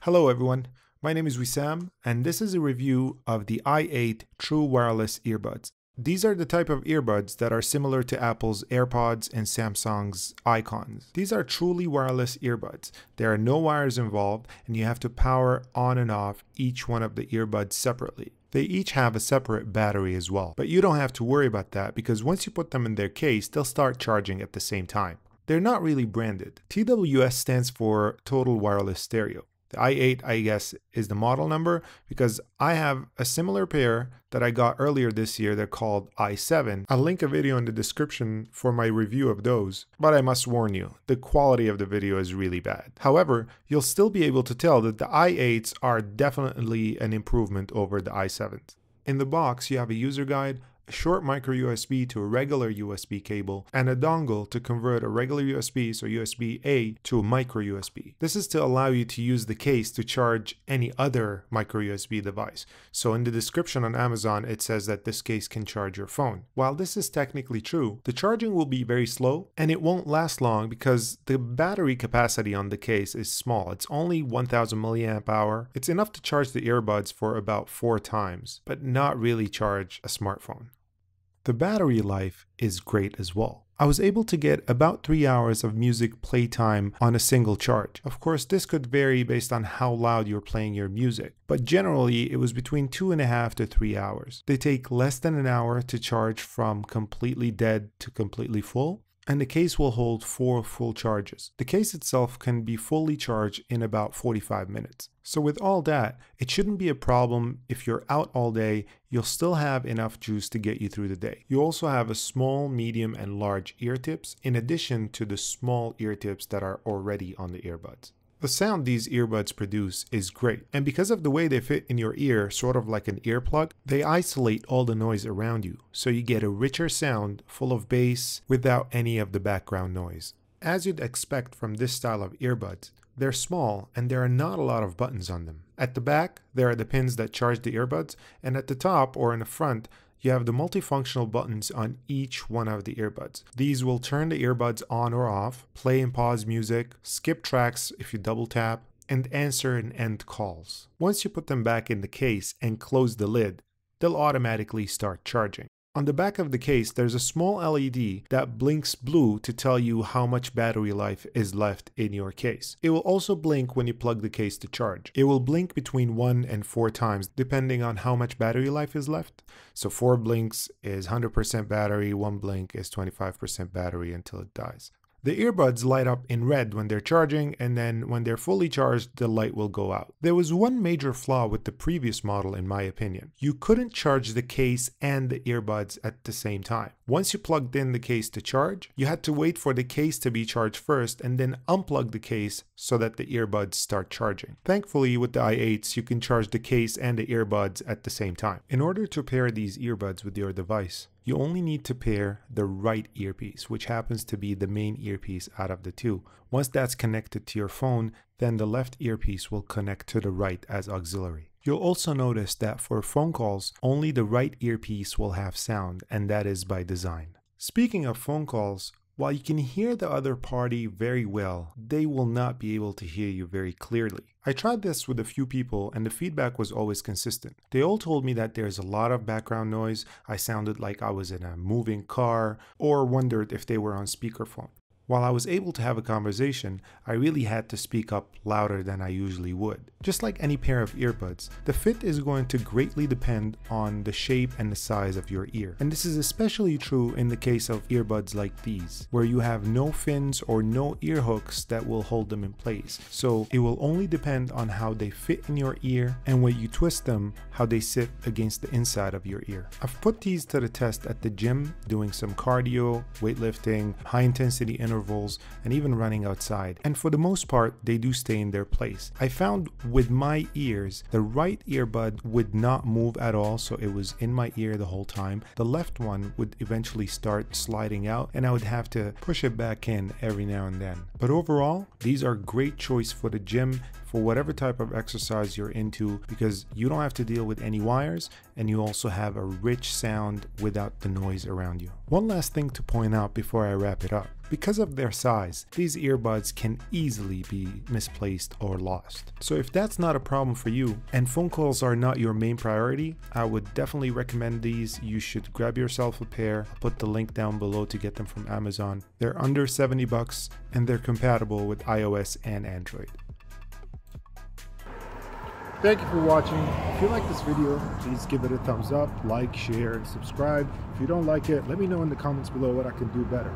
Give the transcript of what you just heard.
Hello everyone, my name is Wissam and this is a review of the i8 True Wireless Earbuds. These are the type of earbuds that are similar to Apple's AirPods and Samsung's Icons. These are truly wireless earbuds. There are no wires involved and you have to power on and off each one of the earbuds separately. They each have a separate battery as well, but you don't have to worry about that because once you put them in their case, they'll start charging at the same time. They're not really branded. TWS stands for Total Wireless Stereo. The i8, I guess, is the model number because I have a similar pair that I got earlier this year. They're called i7. I'll link a video in the description for my review of those, but I must warn you, the quality of the video is really bad. However, you'll still be able to tell that the i8s are definitely an improvement over the i7s. In the box, you have a user guide, a short micro USB to a regular USB cable, and a dongle to convert a regular USB, so USB-A, to a micro USB. This is to allow you to use the case to charge any other micro USB device. So in the description on Amazon, it says that this case can charge your phone. While this is technically true, the charging will be very slow and it won't last long because the battery capacity on the case is small. It's only 1000 milliamp hour. It's enough to charge the earbuds for about 4 times, but not really charge a smartphone. The battery life is great as well. I was able to get about 3 hours of music playtime on a single charge. Of course, this could vary based on how loud you're playing your music, but generally it was between 2.5 to 3 hours. They take less than an hour to charge from completely dead to completely full, and the case will hold 4 full charges. The case itself can be fully charged in about 45 minutes. So with all that, it shouldn't be a problem. If you're out all day, you'll still have enough juice to get you through the day. You also have a small, medium, and large ear tips in addition to the small ear tips that are already on the earbuds. The sound these earbuds produce is great, and because of the way they fit in your ear, sort of like an earplug, they isolate all the noise around you, so you get a richer sound full of bass without any of the background noise. As you'd expect from this style of earbuds, they're small and there are not a lot of buttons on them. At the back, there are the pins that charge the earbuds, and at the top or in the front, you have the multifunctional buttons on each one of the earbuds. These will turn the earbuds on or off, play and pause music, skip tracks if you double tap, and answer and end calls. Once you put them back in the case and close the lid, they'll automatically start charging. On the back of the case, there's a small LED that blinks blue to tell you how much battery life is left in your case. It will also blink when you plug the case to charge. It will blink between 1 and 4 times depending on how much battery life is left. So 4 blinks is 100% battery, 1 blink is 25% battery until it dies. The earbuds light up in red when they're charging, and then when they're fully charged, the light will go out. There was one major flaw with the previous model in my opinion. You couldn't charge the case and the earbuds at the same time. Once you plugged in the case to charge, you had to wait for the case to be charged first and then unplug the case so that the earbuds start charging. Thankfully, with the i8s, you can charge the case and the earbuds at the same time. In order to pair these earbuds with your device, you only need to pair the right earpiece, which happens to be the main earpiece out of the two. Once that's connected to your phone, then the left earpiece will connect to the right as auxiliary. You'll also notice that for phone calls, only the right earpiece will have sound, and that is by design. Speaking of phone calls, while you can hear the other party very well, they will not be able to hear you very clearly. I tried this with a few people and the feedback was always consistent. They all told me that there's a lot of background noise, I sounded like I was in a moving car, or wondered if they were on speakerphone. While I was able to have a conversation, I really had to speak up louder than I usually would. Just like any pair of earbuds, the fit is going to greatly depend on the shape and the size of your ear. And this is especially true in the case of earbuds like these, where you have no fins or no ear hooks that will hold them in place. So it will only depend on how they fit in your ear and when you twist them, how they sit against the inside of your ear. I've put these to the test at the gym, doing some cardio, weightlifting, high intensity intervals, and even running outside. And for the most part, they do stay in their place. I found with my ears, the right earbud would not move at all, so it was in my ear the whole time. The left one would eventually start sliding out, and I would have to push it back in every now and then. But overall, these are great choice for the gym, for whatever type of exercise you're into, because you don't have to deal with any wires, and you also have a rich sound without the noise around you. One last thing to point out before I wrap it up. Because of their size, these earbuds can easily be misplaced or lost. So if that's not a problem for you and phone calls are not your main priority, I would definitely recommend these. You should grab yourself a pair. I'll put the link down below to get them from Amazon. They're under 70 bucks and they're compatible with iOS and Android. Thank you for watching. If you like this video, please give it a thumbs up, like, share, and subscribe. If you don't like it, let me know in the comments below what I can do better.